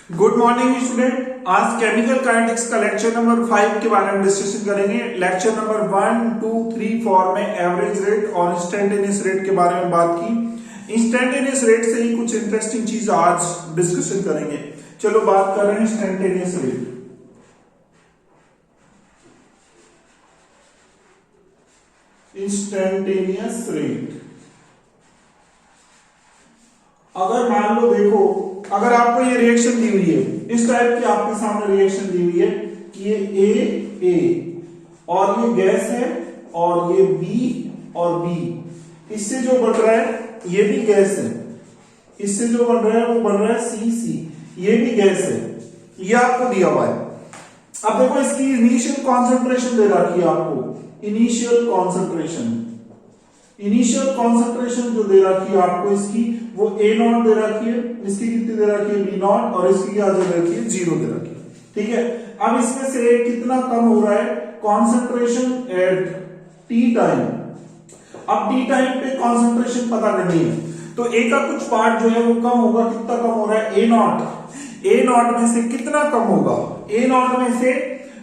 Good morning student. आज chemical kinetics का lecture number 5 के बारे में डिस्कशन करेंगे। लेक्चर नंबर 1, 2, 3, 4 में एवरेज रेट और इंस्टेंटेनियस रेट के बारे में बात की। इंस्टेंटेनियस रेट से ही कुछ इंटरेस्टिंग चीज आज डिस्कशन करेंगे। चलो बात कर रहे हैं इंस्टेंटेनियस रेट। इंस्टेंटेनियस रेट, अगर मान लो देखो, अगर आपको ये रिएक्शन दी हुई है, इस टाइप की आपके सामने रिएक्शन दी हुई है कि ये ए और ये गैस है और ये बी और बी, इससे जो बन रहा है ये भी गैस है, इससे जो बन रहा है वो बन रहा है सी, ये भी गैस है, ये आपको दिया हुआ है। अब देखो इसकी इनिशियल कॉन्सेंट्रेशन दे रखी है आपको, इनिशियल कॉन्सेंट्रेशन जो दे रखी है आपको इसकी, वो ए नॉट दे रखी है, इसकी कितनी दे रखी है बी नॉट, और इसकी क्या दे रखी है 0 दे रखी है। ठीक है, अब इसमें से कितना कम हो रहा है कॉन्सेंट्रेशन एट टी टाइम। अब टी टाइम पे कॉन्सेंट्रेशन पता करनी है, तो ए का कुछ पार्ट जो है वो कम होगा। कितना कम हो रहा है ए नॉट में से कितना कम होगा, ए नॉट में से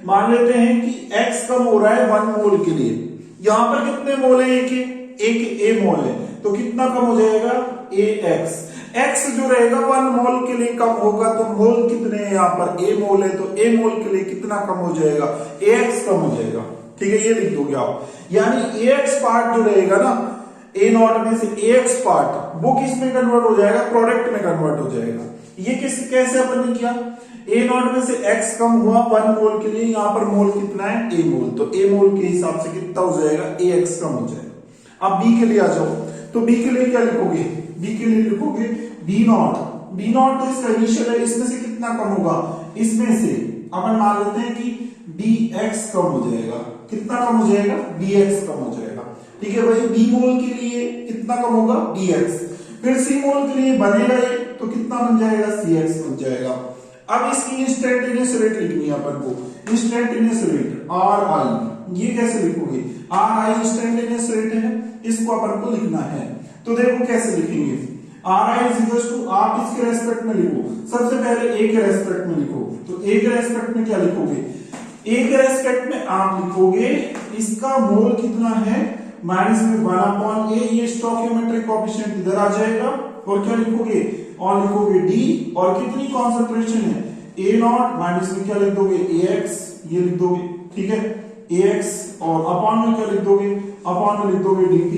मान लेते हैं कि x कम हो रहा है 1 मोल के लिए। यहां पर कितने मोल है, एक ए मोल है, तो कितना कम हो जाएगा x जो रहेगा 1 मोल के लिए कम होगा, तो मोल कितने हैं यहाँ पर, ए मोल है, तो ए मोल के लिए कितना कम हो जाएगा, ax कम हो जाएगा। ठीक है, ये लिख दोगे आप, यानी ax पार्ट जो रहेगा ना ए नॉट में से ax पार्ट, वो किस में कन्वर्ट हो जाएगा, प्रोडक्ट में कन्वर्ट हो जाएगा। ये कैसे अपन ने किया, ए नॉट में से x कम हुआ 1 मोल के लिए, यहां पर मोल कितना है a मोल, तो a मोल के हिसाब से कितना हो जाएगा, ax कम हो जाएगा। अब b के लिए आ जाओ, तो b के लिए क्या लिखोगे, b के लिए लिखोगे b नॉट तो इसका इनिशियल है, इसमें से कितना कम होगा, इसमें से अपन मान लेते हैं कि dx कम हो जाएगा। कितना कम हो जाएगा, dx कम हो जाएगा। ठीक है भाई, b मोल के लिए कितना कम होगा, dx, फिर c मोल के लिए बनेगा ये, तो कितना बन जाएगा, cx बन जाएगा। अब इसकी इंस्टेंटेनियस रेट लिखनी है अपन को, इंस्टेंटेनियस रेट RI, ये कैसे लिखोगे, RI इंस्टेंटेनियस रेट है, इसको अपन को लिखना है। तो देखो कैसे लिखेंगे, RI इज इक्वल टू, आप इसके रेस्पेक्ट में लिखो, सबसे पहले A के रेस्पेक्ट में लिखो, तो A के रेस्पेक्ट में क्या लिखोगे, A के रेस्पेक्ट में आप लिखोगे इसका मोल कितना है, माइनस में 1/A, ये स्टोइकियोमेट्रिक कोएफिशिएंट इधर आ जाएगा, और क्या लिखोगे, और लिखोगे D, और कितनी कॉन्सेंट्रेशन है A नॉट, माइनस में क्या लिख दोगे AX, ये लिख दोगे। ठीक है, AX, और अपॉन में क्या लिख दोगे, अपॉन में लिख दोगे DT।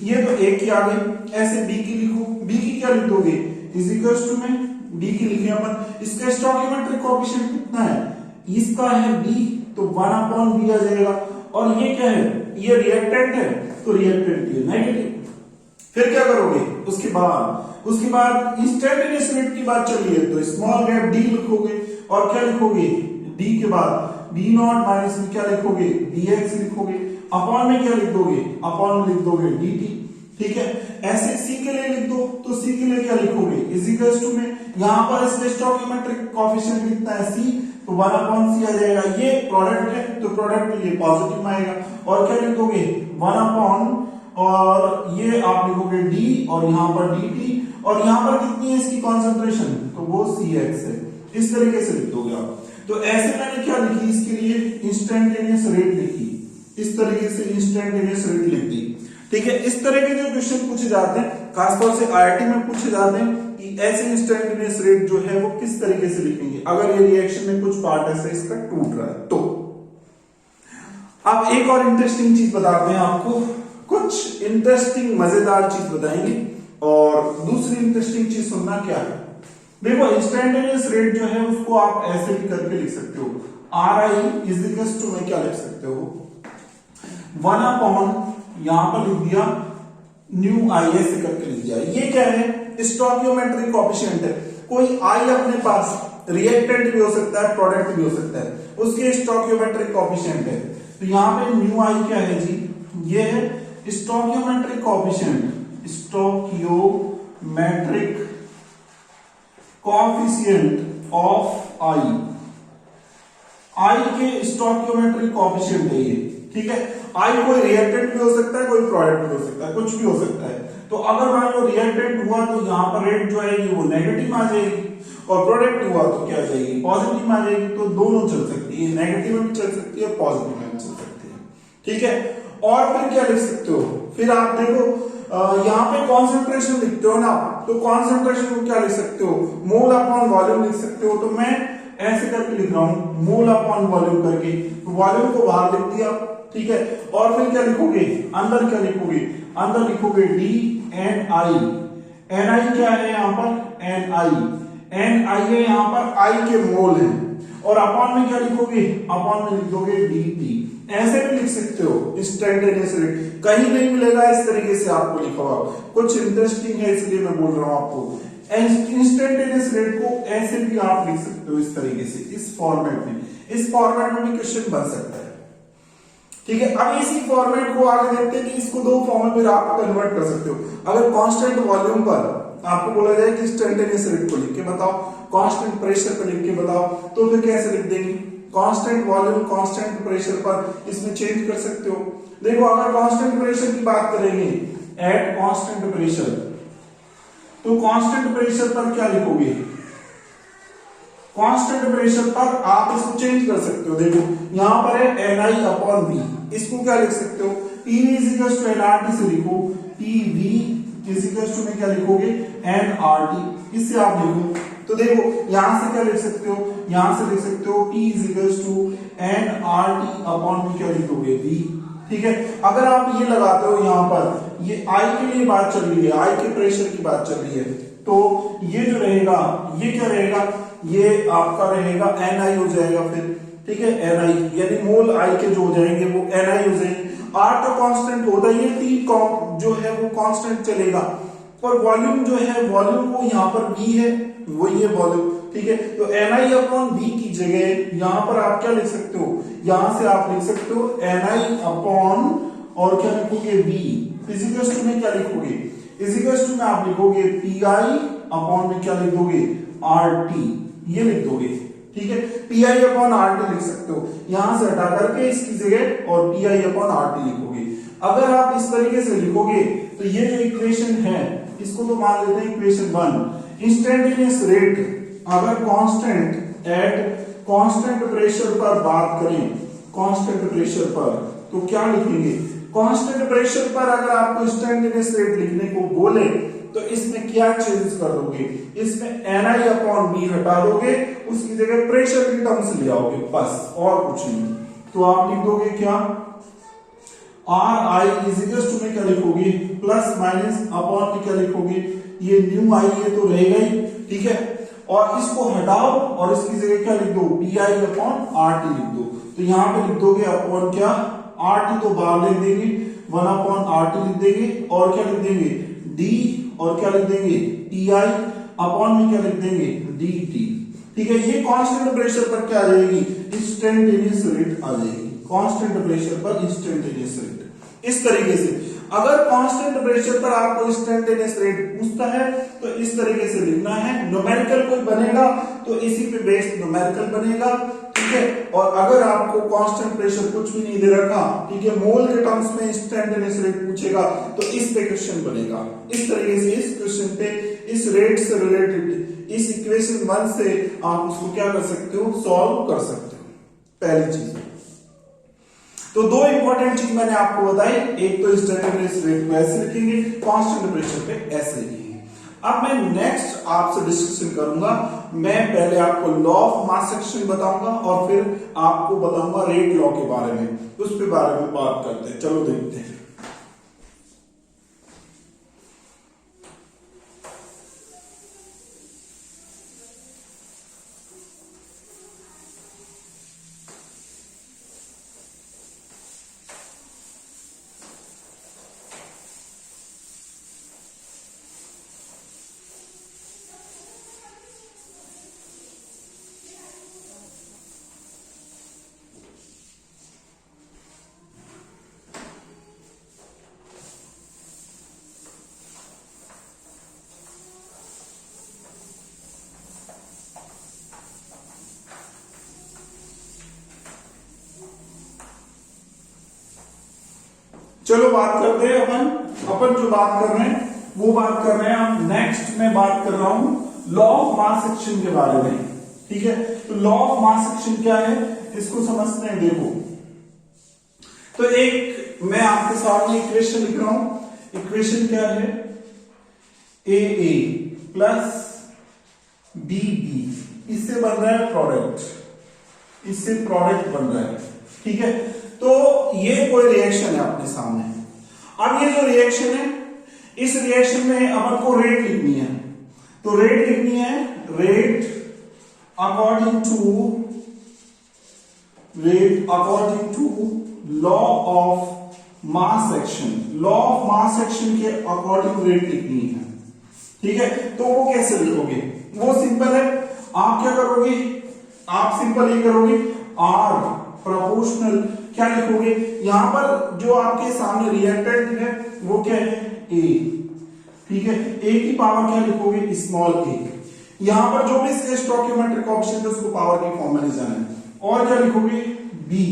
ये तो A की आ गई, ऐसे B की लिखो, B की क्या लिख दोगे, इज इक्वल्स टू में B की लिखे अपन, इसका स्टोइकियोमेट्रिक कोएफिशिएंट कितना है, इसका है B, तो 1/B आ जाएगा, और ये क्या है, ये रिएक्टेंट है, तो रिएक्टेंट की नेगेटिव। फिर क्या करोगे, उसके बाद इंस्टेंटेनियस रेट की बात चलिए, तो स्मॉल गैप d लिखोगे, और क्या लिखोगे, d के बाद b नॉट, माइनस में क्या लिखोगे, dx लिखोगे, अपॉन में क्या लिख दोगे, अपॉन में लिख दोगे dt। ठीक है, ऐसे c के लिए लिख दो, तो c के लिए क्या लिखोगे, इज इक्वल्स टू में, यहां पर इसका स्टोइकियोमेट्रिक कोएफिशिएंट कितना है c, तो 1/c आ जाएगा, ये प्रोडक्ट है, तो प्रोडक्ट के लिए पॉजिटिव आएगा, और क्या लिख दोगे 1/, और ये आप लिखोगे d, और यहां पर dt, और यहां पर कितनी है इसकी कॉन्सेंट्रेशन, तो वो Cx है। इस तरीके से लिख दोगे आप। तो ऐसे मैंने क्या लिखी, इसके लिए इंस्टेंटेनियस रेट लिखी, इस तरीके से इंस्टेंटेनियस रेट लिख दी। ठीक है, इस तरह के जो क्वेश्चन पूछे जाते हैं, खासतौर से IIT में पूछे जाते हैं कि ऐसे इंस्टेंटेनियस रेट जो है वो किस तरीके से लिखेंगे, अगर ये रिएक्शन में कुछ पार्ट ऐसा इसका टूट रहा है तो। अब एक और इंटरेस्टिंग चीज बताते हैं आपको, कुछ इंटरेस्टिंग मजेदार चीज बताएंगे, और दूसरी इंटरेस्टिंग चीज सुनना क्या है। देखो इंस्टेंटेनियस रेट जो है उसको आप ऐसे भी करके लिख सकते हो, RI इज इक्वल टू में क्या लिख सकते हो, 1/, यहां पर लिख दिया न्यू आई, ऐसे करके लिख दिया। ये क्या है, स्टोइकियोमेट्रिक कोएफिशिएंट है, कोई I अपने पास रिएक्टेंट भी हो सकता है, प्रोडक्ट भी हो सकता है, उसके स्टोइकियोमेट्रिक कोएफिशिएंट है, तो यहां पे न्यू आई क्या है जी, ये है stoichiometric coefficient, stoichiometric coefficient of I के स्टोइकियोमेट्रिक कोएफिशिएंट है ये। ठीक है, आई कोई रिएक्टेंट भी हो सकता है, कोई प्रोडक्ट भी हो सकता है, कुछ भी हो सकता है। तो अगर मान लो रिएक्टेंट हुआ तो यहाँ पर रेट जो आएगी वो नेगेटिव आ जाएगी, और प्रोडक्ट हुआ तो क्या आ जाएगी, पॉजिटिव आ जाएगी। तो दोनों चल सकती है, नेगेटिव में भी चल सकती है, पॉजिटिव में भी चल सकती है, ठीक है। और फिर क्या लिख सकते हो, फिर आप देखो यहाँ पे कॉन्सेंट्रेशन लिखते हो ना, तो कॉन्सेंट्रेशन को क्या लिख सकते हो, मोल अपॉन वॉल्यूम लिख सकते हो। तो मैं ऐसे करके लिख रहा हूं, मोल अपॉन वॉल्यूम करके, वॉल्यूम को बाहर लिख दिया, ठीक है। और फिर क्या लिखोगे, अंदर क्या लिखोगे, अंदर लिखोगे डी एन आई। एन आई क्या है यहाँ पर, एन आई है यहाँ पर, आई के मोल है। और अपॉन में क्या लिखोगे, अपॉन में लिख दोगे डी टी। ऐसे भी लिख सकते हो इंस्टेंटेनियस रेट, कहीं नहीं मिलेगा इस तरीके से आपको लिखा हुआ, कुछ इंटरेस्टिंग है इसलिए मैं बोल रहा हूं आपको। इंस्टेंटेनियस रेट को ऐसे भी आप लिख सकते हो इस तरीके से, इस फॉर्मेट में, इस फॉर्मेट में भी क्वेश्चन बन सकता है, ठीक है। अब इसी फॉर्मेट को आगे देखते हैं कि इसको दो फॉर्म में आप कन्वर्ट कर सकते हो। अगर कांस्टेंट वॉल्यूम पर आपको बोला जाए कि इंस्टेंटेनियस रेट को लिख के बताओ, कांस्टेंट प्रेशर पर लिख के बताओ, तो फिर कैसे लिख देंगे, कांस्टेंट वॉल्यूम कांस्टेंट प्रेशर पर इसमें चेंज कर सकते हो। देखो अगर कांस्टेंट प्रेशर की बात करेंगे, एट कांस्टेंट प्रेशर, तो कांस्टेंट प्रेशर पर क्या लिखोगे, कांस्टेंट प्रेशर पर आप इसको चेंज कर सकते हो। देखो यहां पर है एन आई अपॉन वी, इसको क्या लिख सकते हो, P V is equal to N R T से लिखो, P V is equal to में क्या लिखोगे, एन आर टी, इससे आप लिखो। तो देखो यहां से क्या लिख सकते हो, यहां से लिख सकते हो P is equal to N R T upon में क्या लिखोगे V, ठीक है। अगर आप ये लगाते हो यहां पर, ये I के लिए बात चल रही है, I के प्रेशर की बात चल रही है, तो ये जो रहेगा, ये क्या रहेगा, ये आपका रहेगा NI हो जाएगा फिर, ठीक है। NI यानी मोल I के जो हो जाएंगे वो NI हो जाएंगे। R तो कांस्टेंट होता ही है, T जो है वो कांस्टेंट चलेगा, और वॉल्यूम जो है, वॉल्यूम को यहाँ पर V है, वही है वॉल्यूम, ठीक है। तो NI अपॉन V की जगह यहां पर आप क्या लिख सकते हो, यहां से आप लिख सकते हो NI अपॉन, और क्या लिखोगे V, फिजिकल टू में क्या लिखोगे, फिजिकल टू में आप लिखोगे PI अपॉन में क्या लिख दोगे, RT, ये लिख दोगे, ठीक है। PI अपॉन RT लिख सकते हो, यहां से हटा करके इसकी जगह और PI अपॉन RT लिखोगे। अगर आप इस तरीके से लिखोगे तो ये जो इक्वेशन है इसको तो मान लेते हैं इक्वेशन 1। इंस्टेंटेनियस रेट अगर कांस्टेंट एट कांस्टेंट प्रेशर पर बात करें, कांस्टेंट प्रेशर पर, तो क्या लिखेंगे, कांस्टेंट प्रेशर पर अगर आपको इंस्टेंटेनियस रेट लिखने को बोले तो इसमें क्या चेंज कर दोगे, इसमें NI अपॉन V हटा दोगे, उसकी जगह प्रेशर की टर्म्स ले आओगे, बस और कुछ नहीं। तो आप लिख दोगे क्या, RI इज इक्वल टू में क्या लिखोगे, प्लस माइनस अपॉन में क्या लिखोगे, ये न्यू आई ये तो रहेगा ही, ठीक है। और इसको हटाओ और इसकी जगह क्या लिख दो, PI अपॉन RT लिख दो। तो यहां पे लिख दोगे अपॉन क्या, RT तो बाहर लिख देंगे, 1 अपॉन RT लिख देंगे, और क्या लिख देंगे D, और क्या लिख देंगे TI अपॉन में क्या लिख देंगे DT, ठीक है। ये कांस्टेंट प्रेशर पर क्या आ जाएगी, इंस्टेंटेनियस रेट आ जाएगी, कांस्टेंट प्रेशर पर इंस्टेंटेनियस रेट। इस तरीके से अगर कांस्टेंट प्रेशर पर आपको इंस्टेंटेनियस रेट पूछता है तो इस तरीके से लिखना है। न्यूमेरिकल कोई बनेगा तो इसी पे बेस्ड न्यूमेरिकल बनेगा, ठीक है। और अगर आपको कांस्टेंट प्रेशर कुछ भी नहीं दे रखा, ठीक है, मोल के टर्म्स में इंस्टेंटेनियस रेट पूछेगा तो इस पे क्वेश्चन बनेगा। इस तरीके से इस क्वेश्चन पे इस रेट से रिलेटेड इस इक्वेशन 1 से आप उसको क्या कर सकते हो, सॉल्व कर सकते हो, पहली चीज। तो दो इंपॉर्टेंट चीज मैंने आपको बताई, एक तो इंस्टेंटेनियस रेट को ऐसे लिखेंगे, कांस्टेंट प्रेशर पे ऐसे लिखेंगे। अब मैं नेक्स्ट आपसे डिस्कशन करूंगा, मैं पहले आपको लॉ ऑफ मास सेक्शन बताऊंगा और फिर आपको बताऊंगा रेट लॉ के बारे में, उस पे बारे में बात करते हैं। चलो देखते हैं। चलो बात करते हैं अपन जो बात कर रहे हैं वो बात कर रहे हैं हम नेक्स्ट। मैं बात कर रहा हूं लॉ ऑफ मास एक्शन के बारे में, ठीक है। तो लॉ ऑफ मास एक्शन क्या है इसको समझते हैं। देखो, तो एक मैं आपके सामने इक्वेशन लिख रहा हूं। इक्वेशन क्या है, ए प्लस बी, इससे बन रहा है प्रोडक्ट, इससे प्रोडक्ट बन रहा है, ठीक है। तो ये कोई रिएक्शन है अपने सामने। अब ये जो रिएक्शन है, इस रिएक्शन में अपन को रेट लिखनी है। तो रेट लिखनी है, rate according to law of mass action. Law of mass action के अकॉर्डिंग रेट लिखनी है, ठीक है। तो वो कैसे लिखोगे, वो सिंपल है। आप क्या करोगे, आप सिंपल ये करोगे, आर प्रोपोर्शनल क्या लिखोगे, यहां पर जो आपके सामने रिएक्टेंट है वो क्या है, ए, ठीक है। ए की पावर क्या लिखोगे, स्मॉल ए। यहां पर जो भी इसके स्टोइकियोमेट्रिक कोएफिशिएंट है उसको पावर की फॉर्म में ले जाना है। और क्या लिखोगे, बी,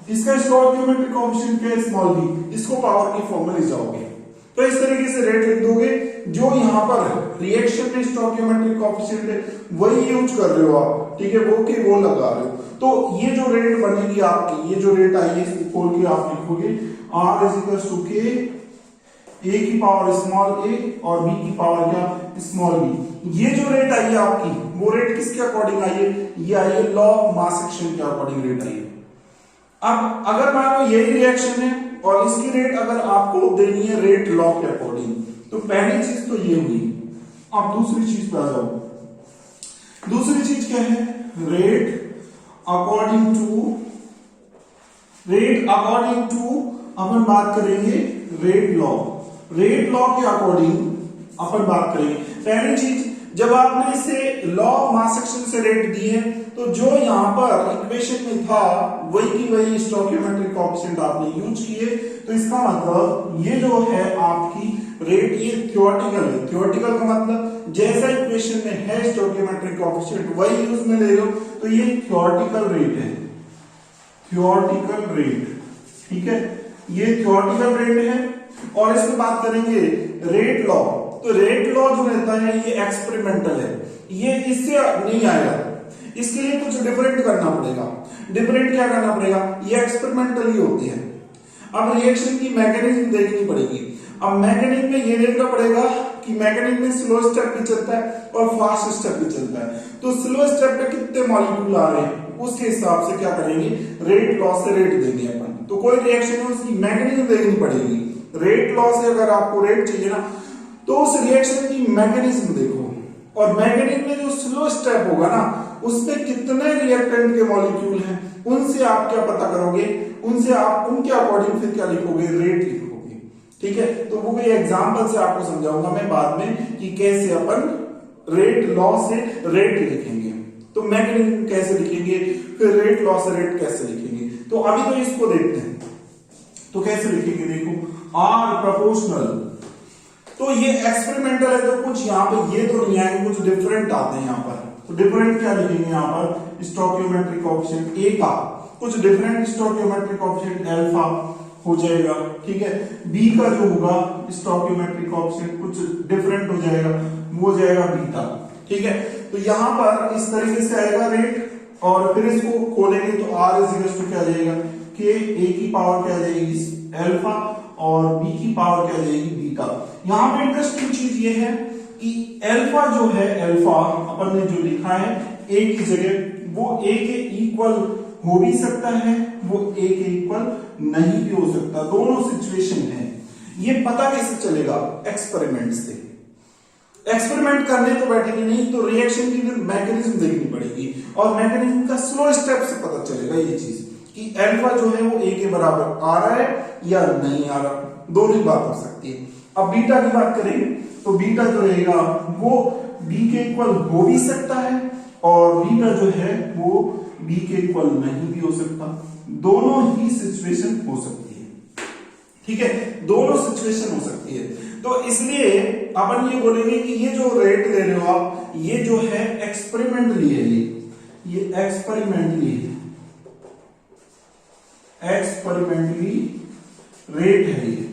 इसका स्टोइकियोमेट्रिक कोएफिशिएंट क्या है, स्मॉल बी, इसको पावर की फॉर्म में ले जाओगे। तो इस तरीके से रेट लिख दोगे। जो यहां पर रिएक्शन में स्टोइकियोमेट्रिक कोएफिशिएंट है वही यूज कर रहे हो आप, ठीक है, वो के वो लगा रहे हो। तो ये जो रेट बनेगी आपकी, ये जो रेट आई है इसको खोल के आप लिखोगे आर इज इक्वल टू के, ए की पावर स्मॉल ए और बी की पावर क्या, स्मॉल बी। ये जो रेट आई है आपकी, वो रेट किसके अकॉर्डिंग आई है, ये आई है लॉ ऑफ मास एक्शन के अकॉर्डिंग रेट आई है। अब अगर मान लो यही रिएक्शन है और इसकी रेट अगर आपको देनी है रेट लॉ के अकॉर्डिंग, तो पहली चीज तो ये हुई। अब दूसरी चीज पे आ जाओ। दूसरी चीज क्या है, रेट अकॉर्डिंग टू अपन बात करेंगे रेट लॉ। रेट लॉ के अकॉर्डिंग अपन बात करेंगे। पहली चीज, जब आपने इसे लॉ ऑफ मास एक्शन से रेट दी है तो जो यहां पर इक्वेशन में था वही की वही स्टोइकियोमेट्रिक कोएफिशिएंट आपने यूज किए। तो इसका मतलब ये जो है आपकी रेट, ये थ्योरेटिकल है। थ्योरेटिकल का मतलब जैसा इक्वेशन में है स्टोइकियोमेट्रिक कोएफिशिएंट वही यूज में ले लो, तो ये थ्योरेटिकल रेट है, थ्योरेटिकल रेट, ठीक है। ये थ्योरेटिकल रेट है। और इसमें बात करेंगे रेट लॉ। तो रेट लॉ जो रहता है ये एक्सपेरिमेंटल है, ये इससे नहीं आएगा, इसके लिए कुछ डिफरेंट करना पड़ेगा। डिफरेंट क्या करना पड़ेगा, ये एक्सपेरिमेंटल ही होती है। अब रिएक्शन की मैकेनिज्म देखनी पड़ेगी। अब मैकेनिज्म में ये देखना पड़ेगा कि मैकेनिज्म में स्लो स्टेप भी चलता है और फास्ट स्टेप भी चलता है। तो स्लो स्टेप पे कितने मॉलिक्यूल आ रहे हैं उसके हिसाब से क्या करेंगे, रेट लॉ से रेट देंगे अपन। तो कोई रिएक्शन है उसकी मैकेनिज्म देखनी पड़ेगी। रेट लॉ से अगर आपको रेट चाहिए ना, तो उस रिएक्शन की मैकेनिज्म देखो, और मैकेनिज्म में जो स्लो स्टेप होगा ना उसमें कितने रिएक्टेंट के मॉलिक्यूल हैं उनसे आप क्या पता करोगे, उनसे आप उनके अकॉर्डिंग फिर क्या लिखोगे, रेट लिखोगे, ठीक है। तो वो भी एग्जांपल से आपको समझाऊंगा मैं बाद में कि कैसे अपन रेट लॉ से रेट लिखेंगे। तो मैकेनिज्म कैसे लिखेंगे, फिर रेट लॉ से रेट कैसे लिखेंगे। तो अभी तो इसको देखते हैं, तो कैसे लिखेंगे, देखो आर प्रोपोर्शनल। तो ये एक्सपेरिमेंटल है तो कुछ यहाँ पे ये तो नहीं आएंगे, कुछ डिफरेंट आते हैं यहाँ पर। तो डिफरेंट क्या लिखेंगे यहाँ पर, स्टोइकियोमेट्रिक कोएफिशिएंट ए का कुछ डिफरेंट स्टोइकियोमेट्रिक कोएफिशिएंट अल्फा हो जाएगा, ठीक है। बी का जो होगा स्टोइकियोमेट्रिक कोएफिशिएंट कुछ डिफरेंट हो जाएगा, वो हो जाएगा बीटा, ठीक है। तो यहां पर इस तरीके से आएगा रेट, और फिर इसको खोलेंगे तो आर इज इक्वल टू क्या आ जाएगा, के, ए की पावर क्या आ जाएगी अल्फा और बी की पावर क्या आ जाएगी बीटा। यहां पे इंटरेस्टिंग चीज ये है कि अल्फा जो है, अल्फा अपन ने जो लिखा है ए की जगह, वो ए के इक्वल हो भी सकता है, वो ए के इक्वल नहीं भी हो सकता, दोनों सिचुएशन है। ये पता कैसे चलेगा, एक्सपेरिमेंट से। एक्सपेरिमेंट करने तो बैठेंगे नहीं, तो रिएक्शन की फिर मैकेनिज्म देखनी पड़ेगी, और मैकेनिज्म का स्लो स्टेप से पता चलेगा ये चीज कि अल्फा जो है वो ए के बराबर आ रहा है या नहीं आ रहा, दोनों ही बात हो सकती है। अब बीटा की बात करेंगे तो बीटा जो रहेगा वो बी के इक्वल हो भी सकता है, और बीटा जो है वो बी के इक्वल नहीं भी हो सकता, दोनों ही सिचुएशन हो सकती है, ठीक है, दोनों सिचुएशन हो सकती है। तो इसलिए अपन ये बोलेंगे कि ये जो रेट ले रहे हो आप, ये जो है एक्सपेरिमेंटली है, ये एक्सपेरिमेंटली रेट है ये,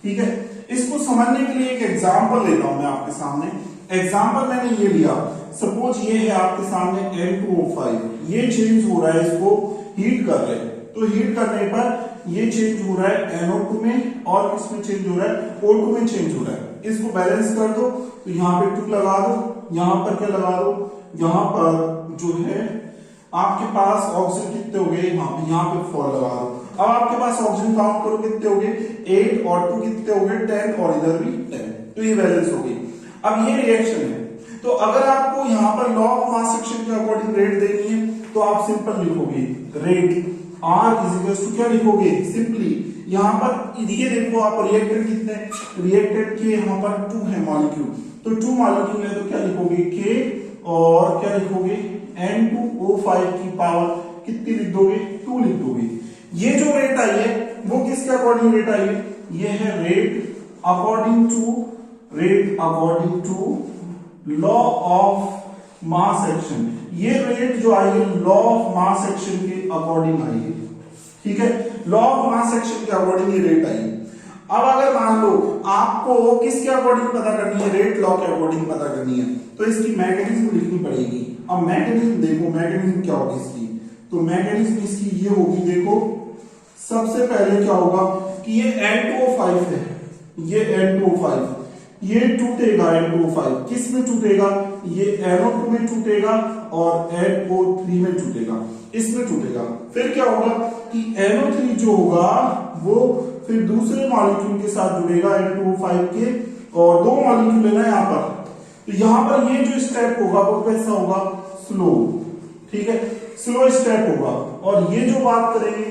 ठीक है। इसको समझने के लिए एक एग्जांपल लेता हूं मैं आपके सामने। एग्जांपल मैंने ये लिया, सपोज ये है आपके सामने N2O5, ये चेंज हो रहा है, इसको हीट कर रहे हैं, तो हीट करने पर ये चेंज हो रहा है NO2 में, और किसमें चेंज हो रहा है, O2 में चेंज हो रहा है। इसको बैलेंस कर दो, तो यहाँ पे 2 लगा दो, यहाँ पर क्या लगा दो, यहाँ पर जो है आपके पास ऑक्सीजन कितने हो गए, यहाँ पे 4 लगा दो। अब आपके पास ऑक्सीजन काउंट करो कितने हो गए, 8 और 2 कितने हो गए, 10, और इधर भी 10, तो ये बैलेंस हो गई। अब ये रिएक्शन है, तो अगर आपको यहाँ पर लॉ ऑफ मास सेक्शन के अकॉर्डिंग रेट देनी है, तो आप सिंपल लिखोगे rate R is equal to क्या लिखोगे, सिंपली यहाँ पर ये देखो आप रिएक्टेंट कितने, रिएक्टेंट के यहाँ पर 2 है मॉलिक्यूल, तो 2 मॉलिक्यूल है, तो क्या लिखोगे K, और क्या लिखोगे N2O5 की पावर कितनी लिख दोगे, 2 लिख दोगे। ये जो रेट आई है वो किसके अकॉर्डिंग रेट आई है, ये है rate according to law of mass action. ये रेट जो आई है लॉ ऑफ मास एक्शन के अकॉर्डिंग आई है, ठीक है, लॉ ऑफ मास एक्शन के अकॉर्डिंग ये रेट आई है। अब अगर मान लो आपको किसके अकॉर्डिंग पता करनी है, रेट लॉ के अकॉर्डिंग पता करनी है, तो इसकी मैकेनिज्म लिखनी पड़ेगी। अब मैकेनिज्म देखो, मैकेनिज्म क्या होगी इसकी, तो मैकेनिज्म इसकी ये होगी, देखो सबसे पहले क्या होगा कि ये N2O5 है, ये N2O5, ये टूटेगा N2O5, किस में टूटेगा, ये NO2 में टूटेगा और NO3 में टूटेगा, इसमें टूटेगा। फिर क्या होगा कि NO3 जो होगा वो फिर दूसरे मॉलिक्यूल के साथ जुड़ेगा N2O5 के, और 2 मॉलिक्यूल है ना यहाँ पर, तो यहाँ पर ये जो स्टेप होगा वो कैसा होगा, स्लो, ठीक है, स्लो स्टेप होगा। और ये जो बात करेंगे,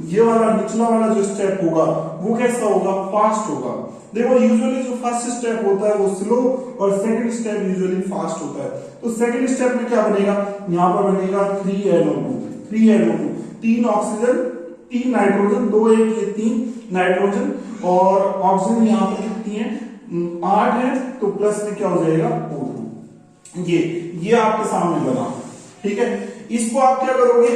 ये वाला निचला वाला जो स्टेप होगा वो कैसा होगा, फास्ट होगा। देखो यूजुअली जो फर्स्ट स्टेप होता है वो स्लो, और सेकंड स्टेप यूजुअली फास्ट होता है। तो सेकंड स्टेप में क्या बनेगा, यहाँ पर बनेगा 3NO2, 3 ऑक्सीजन 3 नाइट्रोजन, 2 1 ये 3 नाइट्रोजन, और ऑक्सीजन यहाँ पर कितनी है, 8 है, तो प्लस में क्या हो जाएगा O2। ये आपके सामने बना, ठीक है। इसको आप क्या करोगे,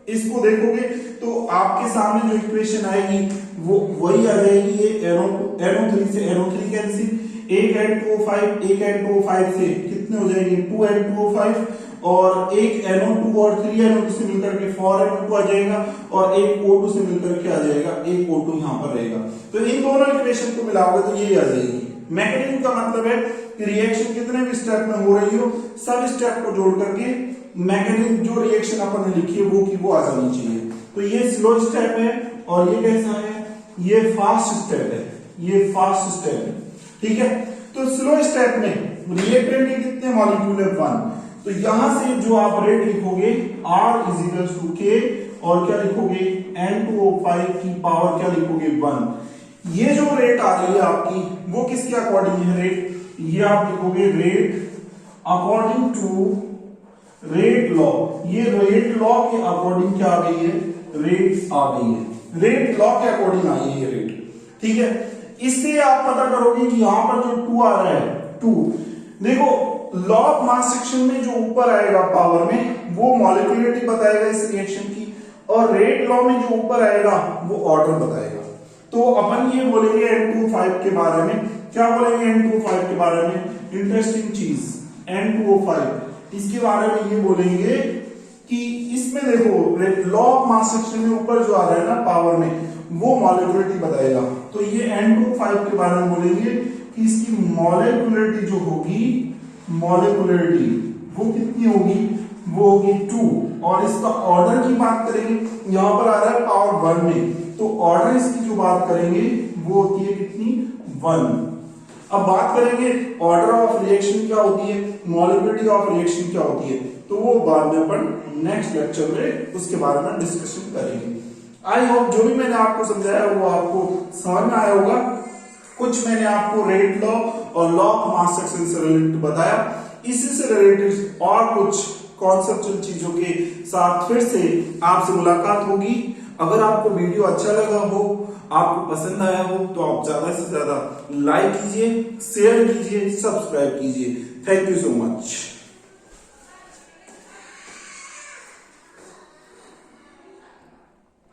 इसको देखोगे तो आपके सामने जो इक्वेशन आएगी वो वही आ जाएगी, ये NO3 से NO3 कैंसिल, एक N2O5 से कितने हो जाएंगे, 2 N2O5, और एक NO2 और 3 NO2 से मिलकर के 4 NO2 आ जाएगा, और एक O2 से मिलकर के आ जाएगा, एक O2 यहाँ पर रहेगा। तो इन दोनों इक्वेशन को मिलाओगे तो ये आ जाएगी। मैकेनिज्म का मतलब है कि रिएक्शन कितने भी स्टेप में हो रही हो, सब स्टेप को जोड़ करके मैकेनिज्म जो रिएक्शन अपन ने लिखी है वो की वो आ जानी चाहिए। तो ये स्लो स्टेप है, और ये कैसा है, ये फास्ट स्टेप है, ये फास्ट स्टेप है, ठीक है। तो स्लो स्टेप में रिएक्टेंट के कितने मॉलिक्यूल है, 1, तो यहां से जो आप रेट लिखोगे R is equal to K, और क्या लिखोगे N2O5 की पावर क्या लिखोगे, 1। ये जो रेट आ रही है आपकी वो किसके अकॉर्डिंग है रेट, ये आप लिखोगे rate according to rate law. ये रेट लॉ के अकॉर्डिंग क्या आ गई है, रेट आ गई है, रेट लॉ के अकॉर्डिंग आई है ये रेट, ठीक है। इससे आप पता करोगे कि यहां पर जो 2 आ रहा है, 2 देखो लॉ ऑफ मास सेक्शन में जो ऊपर आएगा पावर में वो मॉलिक्यूलरिटी बताएगा इस रिएक्शन की, और रेट लॉ में जो ऊपर आएगा वो ऑर्डर बताएगा। तो अपन ये बोलेंगे N2O5 के बारे में, क्या बोलेंगे N2O5 के बारे में, इंटरेस्टिंग चीज N2O5 इसके बारे में ये बोलेंगे कि इसमें देखो लॉ ऑफ मास सेक्शन में ऊपर जो आ रहा है ना पावर में, वो मॉलिक्यूलरिटी बताएगा। तो ये N2O5 के बारे में बोलेंगे कि इसकी मॉलिक्यूलरिटी जो होगी, मॉलिक्यूलरिटी वो कितनी होगी, वो होगी 2, और इसका ऑर्डर की बात करेंगे, यहां पर आ रहा है पावर 1 में, तो ऑर्डर इसकी जो बात करेंगे वो होती है कितनी, 1। अब बात करेंगे ऑर्डर ऑफ रिएक्शन क्या होती है, मॉलिक्यूलरिटी ऑफ रिएक्शन क्या होती है, तो वो बाद में अपन नेक्स्ट लेक्चर में उसके बारे में डिस्कशन करेंगे। आई होप जो भी मैंने आपको समझाया वो आपको समझ में आया होगा। कुछ मैंने आपको रेट लॉ और लॉ ऑफ मास सेक्शन से रिलेटेड बताया, इसी से रिलेटेड और कुछ कॉन्सेप्चुअल चीजों के साथ फिर से आपसे मुलाकात होगी। अगर आपको वीडियो अच्छा लगा हो, आपको पसंद आया हो, तो आप ज्यादा से ज्यादा लाइक कीजिए, शेयर कीजिए, सब्सक्राइब कीजिए। Thank you so much.